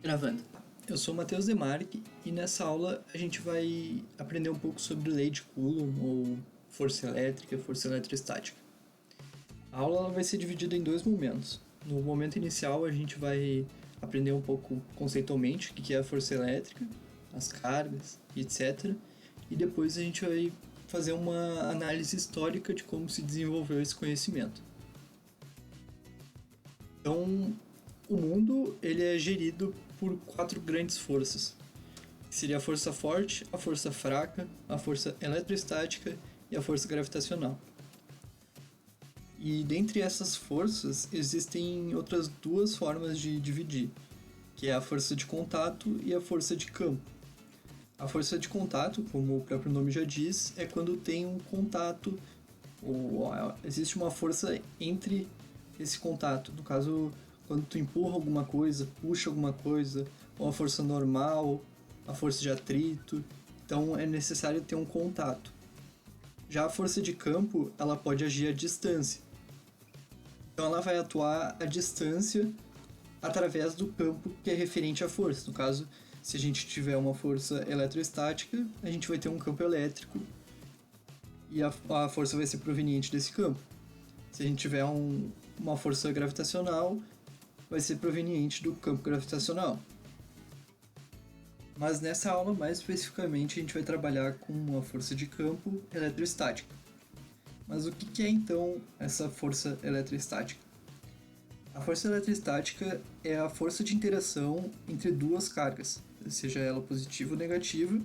Gravando. Eu sou o Matheus Demarque e nessa aula a gente vai aprender um pouco sobre lei de Coulomb ou força elétrica, força eletrostática. A aula ela vai ser dividida em dois momentos. No momento inicial a gente vai aprender um pouco conceitualmente o que é a força elétrica, as cargas, etc. E depois a gente vai fazer uma análise histórica de como se desenvolveu esse conhecimento. Então, o mundo ele é gerido por quatro grandes forças, que seria a força forte, a força fraca, a força eletrostática e a força gravitacional. E dentre essas forças existem outras duas formas de dividir, que é a força de contato e a força de campo. A força de contato, como o próprio nome já diz, é quando tem um contato, ou existe uma força entre esse contato. No caso, quando tu empurra alguma coisa, puxa alguma coisa, ou a força normal, a força de atrito. Então é necessário ter um contato. Já a força de campo, ela pode agir à distância. Então ela vai atuar à distância através do campo que é referente à força. No caso, se a gente tiver uma força eletrostática, a gente vai ter um campo elétrico e a força vai ser proveniente desse campo. Se a gente tiver uma força gravitacional, vai ser proveniente do campo gravitacional. Mas nessa aula, mais especificamente, a gente vai trabalhar com uma força de campo eletrostática. Mas o que é então essa força eletrostática? A força eletrostática é a força de interação entre duas cargas, seja ela positiva ou negativa,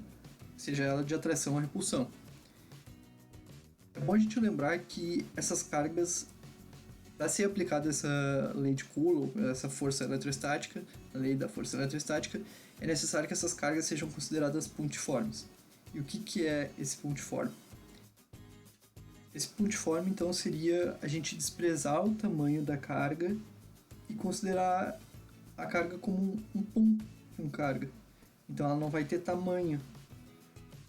seja ela de atração ou repulsão. É bom a gente lembrar que essas cargas, para ser aplicada essa lei de Coulomb, essa força eletrostática, a lei da força eletrostática, é necessário que essas cargas sejam consideradas pontiformes. E o que é esse pontiforme? Esse pontiforme, então, seria a gente desprezar o tamanho da carga e considerar a carga como um ponto com carga. Então ela não vai ter tamanho.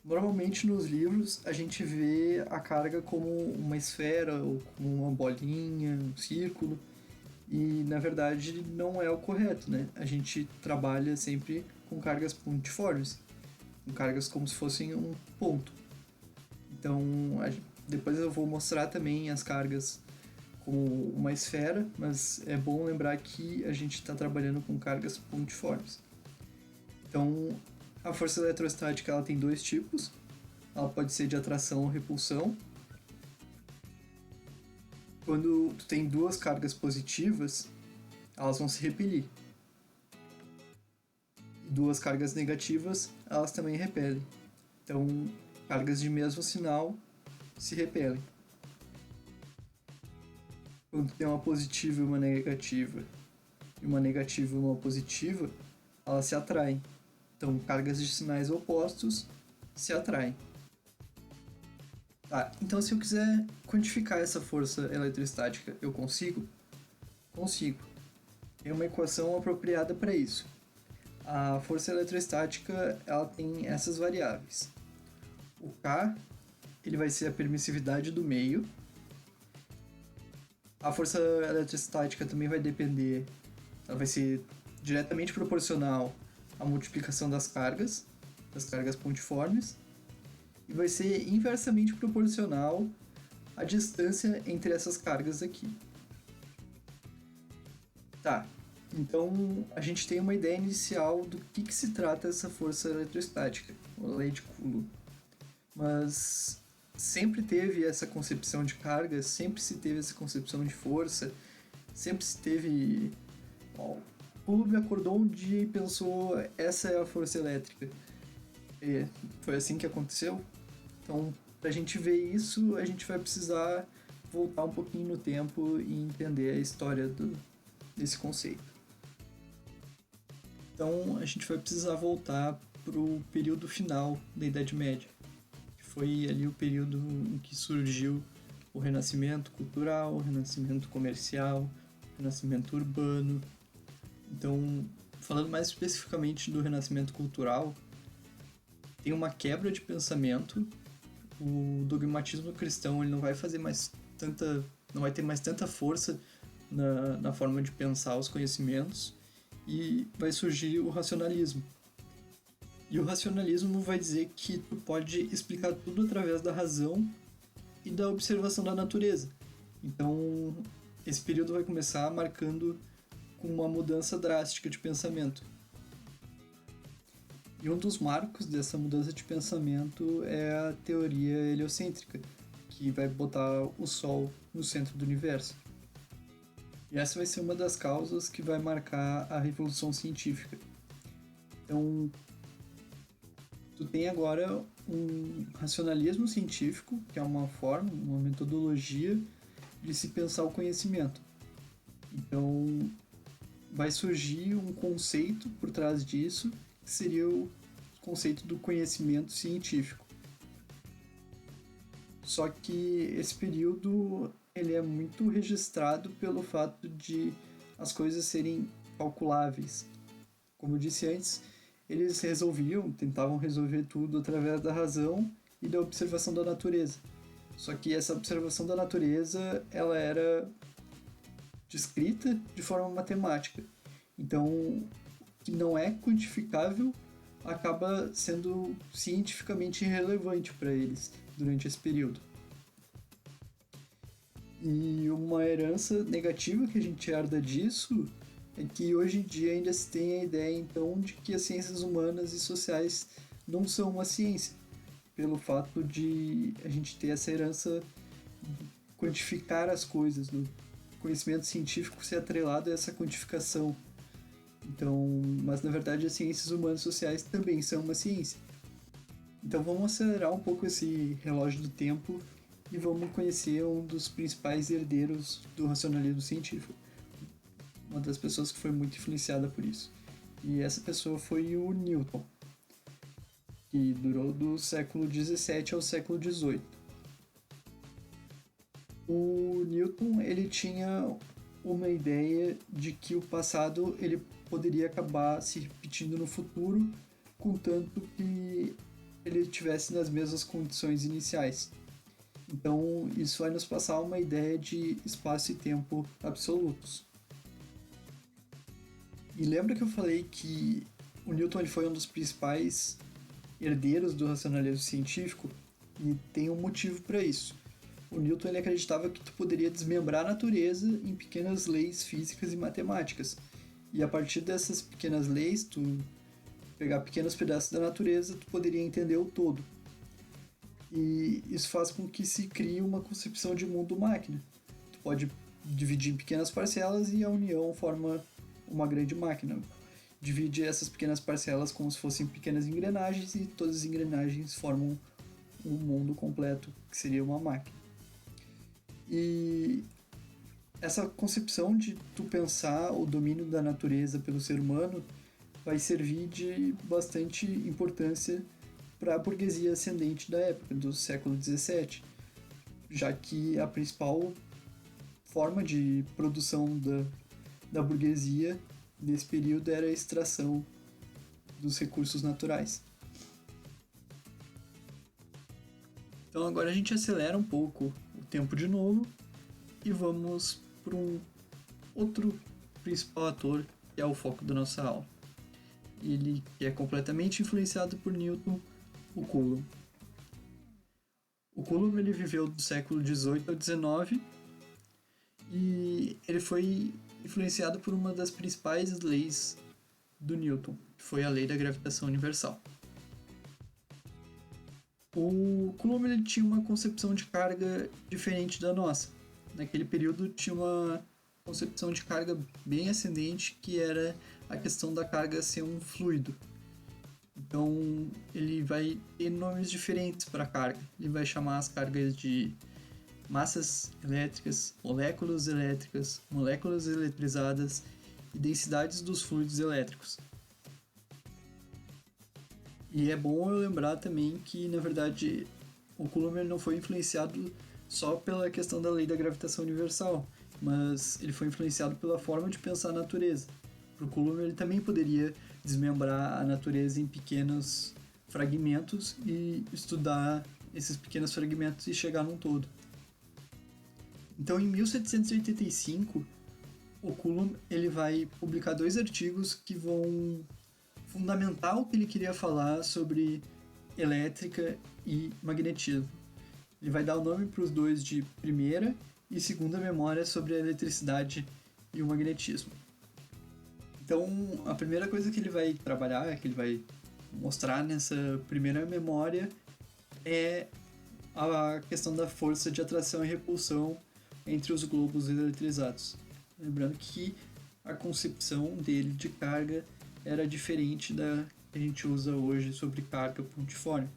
Normalmente nos livros a gente vê a carga como uma esfera ou como uma bolinha, um círculo, e na verdade não é o correto, né? A gente trabalha sempre com cargas pontiformes, com cargas como se fossem um ponto. Então depois eu vou mostrar também as cargas como uma esfera, mas é bom lembrar que a gente está trabalhando com cargas pontiformes. Então, a força eletrostática ela tem dois tipos. Ela pode ser de atração ou repulsão. Quando tu tem duas cargas positivas, elas vão se repelir. E duas cargas negativas, elas também repelem. Então, cargas de mesmo sinal se repelem. Quando tem uma positiva e uma negativa e uma positiva, elas se atraem. Então, cargas de sinais opostos se atraem. Tá, então se eu quiser quantificar essa força eletrostática, eu consigo? Consigo. Tem uma equação apropriada para isso. A força eletrostática ela tem essas variáveis. O K ele vai ser a permissividade do meio. A força eletrostática também vai depender, ela vai ser diretamente proporcional à multiplicação das cargas pontiformes, e vai ser inversamente proporcional à distância entre essas cargas aqui. Tá, então a gente tem uma ideia inicial do que se trata essa força eletrostática, a lei de Coulomb. Mas sempre teve essa concepção de carga, sempre se teve essa concepção de força, sempre se teve... Bom, Coulomb acordou um dia e pensou, essa é a força elétrica. E foi assim que aconteceu. Então, para a gente ver isso, a gente vai precisar voltar um pouquinho no tempo e entender a história desse conceito. Então, a gente vai precisar voltar para o período final da Idade Média. Foi ali o período em que surgiu o renascimento cultural, o renascimento comercial, o renascimento urbano. Então, falando mais especificamente do renascimento cultural, tem uma quebra de pensamento. O dogmatismo cristão ele não vai ter mais tanta força na forma de pensar os conhecimentos, e vai surgir o racionalismo. E o racionalismo vai dizer que tu pode explicar tudo através da razão e da observação da natureza. Então, esse período vai começar marcando com uma mudança drástica de pensamento. E um dos marcos dessa mudança de pensamento é a teoria heliocêntrica, que vai botar o Sol no centro do universo. E essa vai ser uma das causas que vai marcar a revolução científica. Então, tu tem agora um racionalismo científico, que é uma forma, uma metodologia de se pensar o conhecimento. Então, vai surgir um conceito por trás disso, que seria o conceito do conhecimento científico. Só que esse período ele é muito registrado pelo fato de as coisas serem calculáveis. Como eu disse antes, eles tentavam resolver tudo através da razão e da observação da natureza. Só que essa observação da natureza, ela era descrita de forma matemática. Então, o que não é quantificável acaba sendo cientificamente irrelevante para eles durante esse período. E uma herança negativa que a gente herda disso é que hoje em dia ainda se tem a ideia, então, de que as ciências humanas e sociais não são uma ciência, pelo fato de a gente ter essa herança de quantificar as coisas, no conhecimento científico ser atrelado a essa quantificação. Então, mas na verdade as ciências humanas e sociais também são uma ciência. Então vamos acelerar um pouco esse relógio do tempo e vamos conhecer um dos principais herdeiros do racionalismo científico. Uma das pessoas que foi muito influenciada por isso. E essa pessoa foi o Newton, que durou do século XVII ao século XVIII. O Newton ele tinha uma ideia de que o passado ele poderia acabar se repetindo no futuro, contanto que ele estivesse nas mesmas condições iniciais. Então, isso vai nos passar uma ideia de espaço e tempo absolutos. E lembra que eu falei que o Newton ele foi um dos principais herdeiros do racionalismo científico? E tem um motivo para isso. O Newton ele acreditava que tu poderia desmembrar a natureza em pequenas leis físicas e matemáticas. E a partir dessas pequenas leis, tu pegar pequenos pedaços da natureza, tu poderia entender o todo. E isso faz com que se crie uma concepção de mundo-máquina. Tu pode dividir em pequenas parcelas e a união forma uma grande máquina. Divide essas pequenas parcelas como se fossem pequenas engrenagens e todas as engrenagens formam um mundo completo, que seria uma máquina. E essa concepção de tu pensar o domínio da natureza pelo ser humano vai servir de bastante importância para a burguesia ascendente da época, do século XVII, já que a principal forma de produção da burguesia nesse período era a extração dos recursos naturais. Então agora a gente acelera um pouco o tempo de novo e vamos para um outro principal ator que é o foco da nossa aula. Ele é completamente influenciado por Newton, o Coulomb. O Coulomb ele viveu do século XVIII ao XIX e ele foi influenciado por uma das principais leis do Newton, que foi a lei da gravitação universal. O Coulomb ele tinha uma concepção de carga diferente da nossa. Naquele período tinha uma concepção de carga bem ascendente, que era a questão da carga ser um fluido. Então ele vai ter nomes diferentes para a carga. Ele vai chamar as cargas de massas elétricas, moléculas eletrizadas e densidades dos fluidos elétricos. E é bom eu lembrar também que, na verdade, o Coulomb não foi influenciado só pela questão da lei da gravitação universal, mas ele foi influenciado pela forma de pensar a natureza. Para o Coulomb ele também poderia desmembrar a natureza em pequenos fragmentos e estudar esses pequenos fragmentos e chegar num todo. Então, em 1785, o Coulomb ele vai publicar 2 artigos que vão fundamentar o que ele queria falar sobre elétrica e magnetismo. Ele vai dar o nome para os dois de primeira e segunda memória sobre a eletricidade e o magnetismo. Então, a primeira coisa que ele vai trabalhar, que ele vai mostrar nessa primeira memória, é a questão da força de atração e repulsão entre os globos eletrizados. Lembrando que a concepção dele de carga era diferente da que a gente usa hoje sobre carga pontiforme.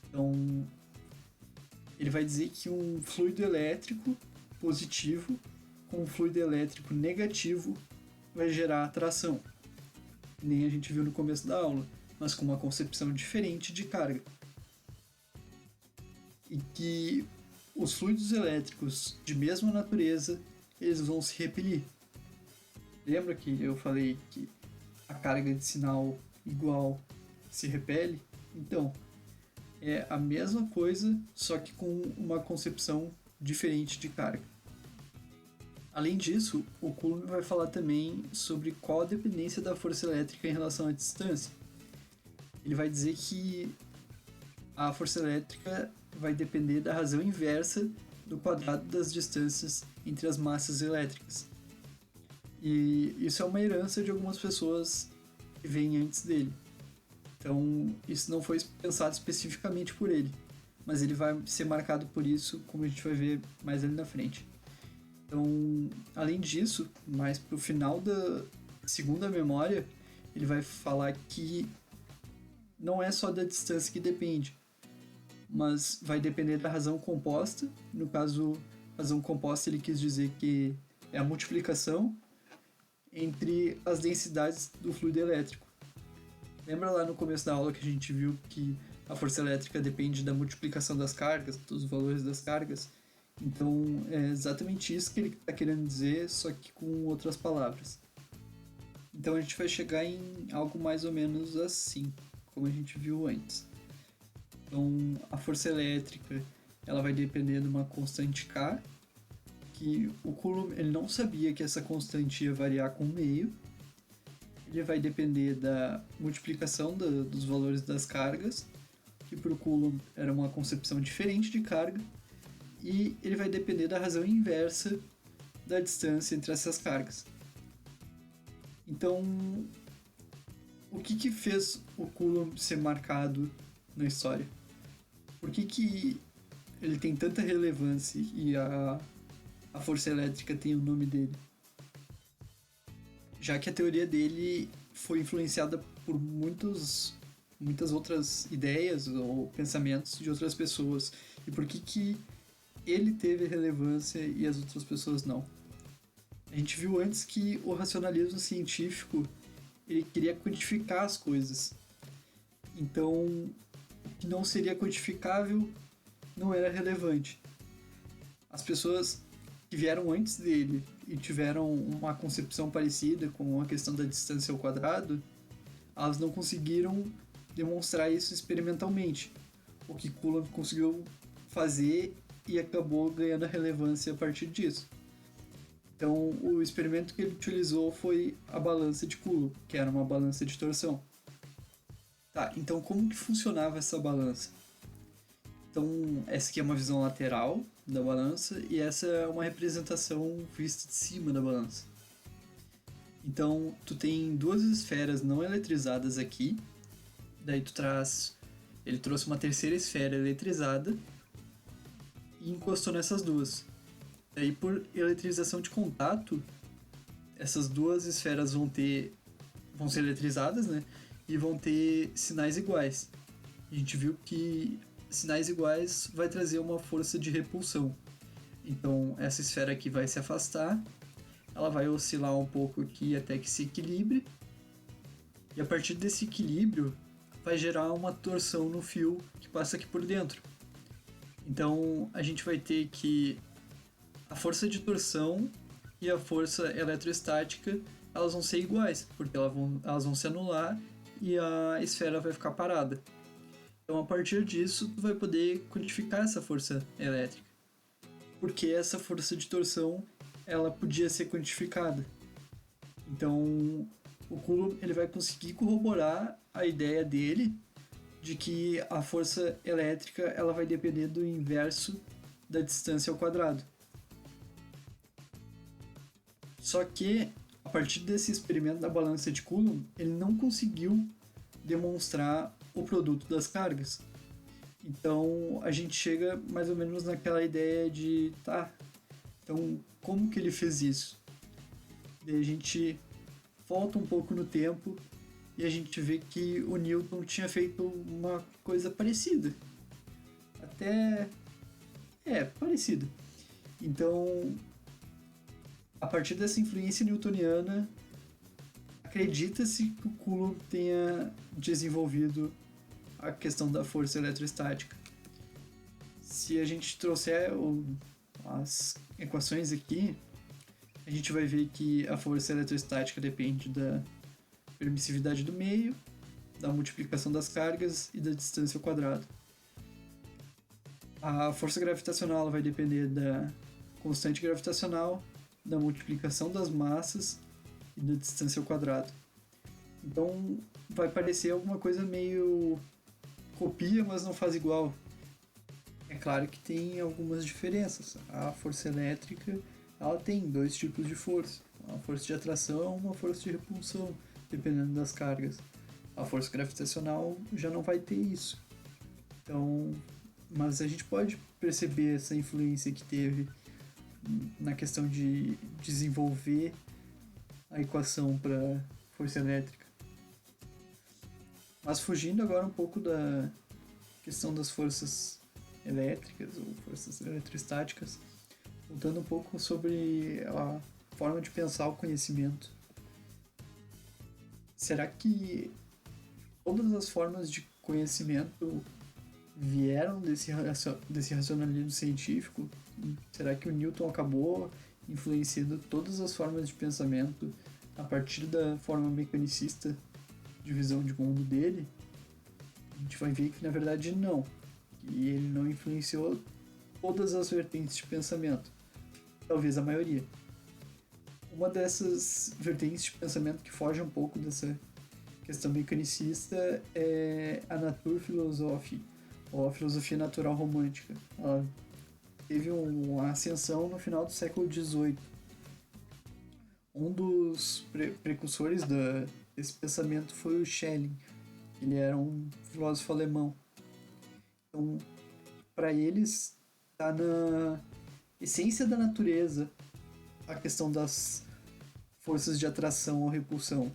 Então, ele vai dizer que um fluido elétrico positivo com um fluido elétrico negativo vai gerar atração. Nem a gente viu no começo da aula, mas com uma concepção diferente de carga. E que os fluidos elétricos de mesma natureza, eles vão se repelir. Lembra que eu falei que a carga de sinal igual se repele? Então, é a mesma coisa, só que com uma concepção diferente de carga. Além disso, o Coulomb vai falar também sobre qual a dependência da força elétrica em relação à distância. Ele vai dizer que a força elétrica vai depender da razão inversa do quadrado das distâncias entre as massas elétricas. E isso é uma herança de algumas pessoas que vêm antes dele. Então, isso não foi pensado especificamente por ele, mas ele vai ser marcado por isso, como a gente vai ver mais ali na frente. Então, além disso, mais pro final da segunda memória, ele vai falar que não é só da distância que depende, mas vai depender da razão composta. No caso, razão composta ele quis dizer que é a multiplicação entre as densidades do fluido elétrico. Lembra lá no começo da aula que a gente viu que a força elétrica depende da multiplicação das cargas, dos valores das cargas? Então, é exatamente isso que ele está querendo dizer, só que com outras palavras. Então, a gente vai chegar em algo mais ou menos assim, como a gente viu antes. Então, a força elétrica ela vai depender de uma constante K, que o Coulomb ele não sabia que essa constante ia variar com o meio. Ele vai depender da multiplicação dos valores das cargas, que para o Coulomb era uma concepção diferente de carga. E ele vai depender da razão inversa da distância entre essas cargas. Então, o que fez o Coulomb ser marcado na história? Por que ele tem tanta relevância e a força elétrica tem o nome dele? Já que a teoria dele foi influenciada por muitas outras ideias ou pensamentos de outras pessoas. E por que ele teve relevância e as outras pessoas não? A gente viu antes que o racionalismo científico ele queria quantificar as coisas. Então, o que não seria quantificável não era relevante. As pessoas que vieram antes dele e tiveram uma concepção parecida com a questão da distância ao quadrado, elas não conseguiram demonstrar isso experimentalmente. O que Coulomb conseguiu fazer e acabou ganhando relevância a partir disso. Então, o experimento que ele utilizou foi a balança de Coulomb, que era uma balança de torção. Tá, então como que funcionava essa balança? Então, essa aqui é uma visão lateral da balança e essa é uma representação vista de cima da balança. Então, tu tem 2 esferas não eletrizadas aqui, daí ele trouxe uma terceira esfera eletrizada e encostou nessas duas. Daí, por eletrização de contato, essas 2 esferas vão ser eletrizadas, né? E vão ter sinais iguais. A gente viu que sinais iguais vai trazer uma força de repulsão. Então, essa esfera aqui vai se afastar, ela vai oscilar um pouco aqui até que se equilibre, e a partir desse equilíbrio vai gerar uma torção no fio que passa aqui por dentro. Então, a gente vai ter que a força de torção e a força eletrostática elas vão ser iguais, porque elas vão se anular e a esfera vai ficar parada. Então, a partir disso, tu vai poder quantificar essa força elétrica. Porque essa força de torção ela podia ser quantificada. Então, o Coulomb ele vai conseguir corroborar a ideia dele de que a força elétrica ela vai depender do inverso da distância ao quadrado. Só que, a partir desse experimento da balança de Coulomb, ele não conseguiu demonstrar o produto das cargas. Então, a gente chega mais ou menos naquela ideia de, tá, então como que ele fez isso? Daí a gente volta um pouco no tempo e a gente vê que o Newton tinha feito uma coisa parecida. Até parecida. Então, a partir dessa influência newtoniana, acredita-se que o Coulomb tenha desenvolvido a questão da força eletrostática. Se a gente trouxer as equações aqui, a gente vai ver que a força eletrostática depende da permissividade do meio, da multiplicação das cargas e da distância ao quadrado. A força gravitacional vai depender da constante gravitacional, da multiplicação das massas e da distância ao quadrado. Então vai parecer alguma coisa meio copia, mas não faz igual. É claro que tem algumas diferenças. A força elétrica ela tem dois tipos de força: uma força de atração e uma força de repulsão, dependendo das cargas. A força gravitacional já não vai ter isso. Então, mas a gente pode perceber essa influência que teve na questão de desenvolver a equação para força elétrica. Mas fugindo agora um pouco da questão das forças elétricas ou forças eletrostáticas, voltando um pouco sobre a forma de pensar o conhecimento. Será que todas as formas de conhecimento vieram desse racionalismo científico? Será que o Newton acabou influenciando todas as formas de pensamento a partir da forma mecanicista de visão de mundo dele? A gente vai ver que na verdade não, que ele não influenciou todas as vertentes de pensamento, talvez a maioria. Uma dessas vertentes de pensamento que foge um pouco dessa questão mecanicista é a Naturphilosophie, ou a filosofia natural romântica. Ela teve uma ascensão no final do século XVIII. Um dos precursores desse pensamento foi o Schelling. Ele era um filósofo alemão. Então, para eles, está na essência da natureza a questão das forças de atração ou repulsão.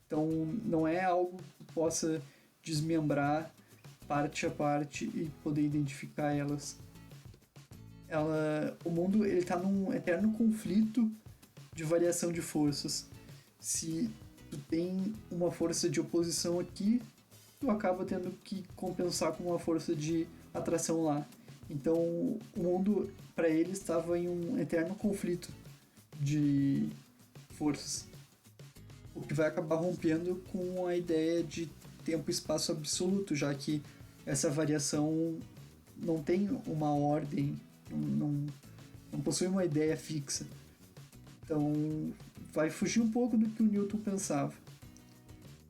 Então, não é algo que possa desmembrar parte a parte e poder identificar elas. O mundo está num eterno conflito de variação de forças. Se tu tem uma força de oposição aqui, tu acaba tendo que compensar com uma força de atração lá. Então, o mundo, para ele, estava em um eterno conflito de forças, o que vai acabar rompendo com a ideia de tempo e espaço absoluto, já que essa variação não tem uma ordem, não possui uma ideia fixa. Então, vai fugir um pouco do que o Newton pensava.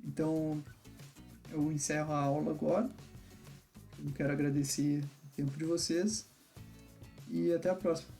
Então, eu encerro a aula agora. Eu quero agradecer o tempo de vocês e até a próxima.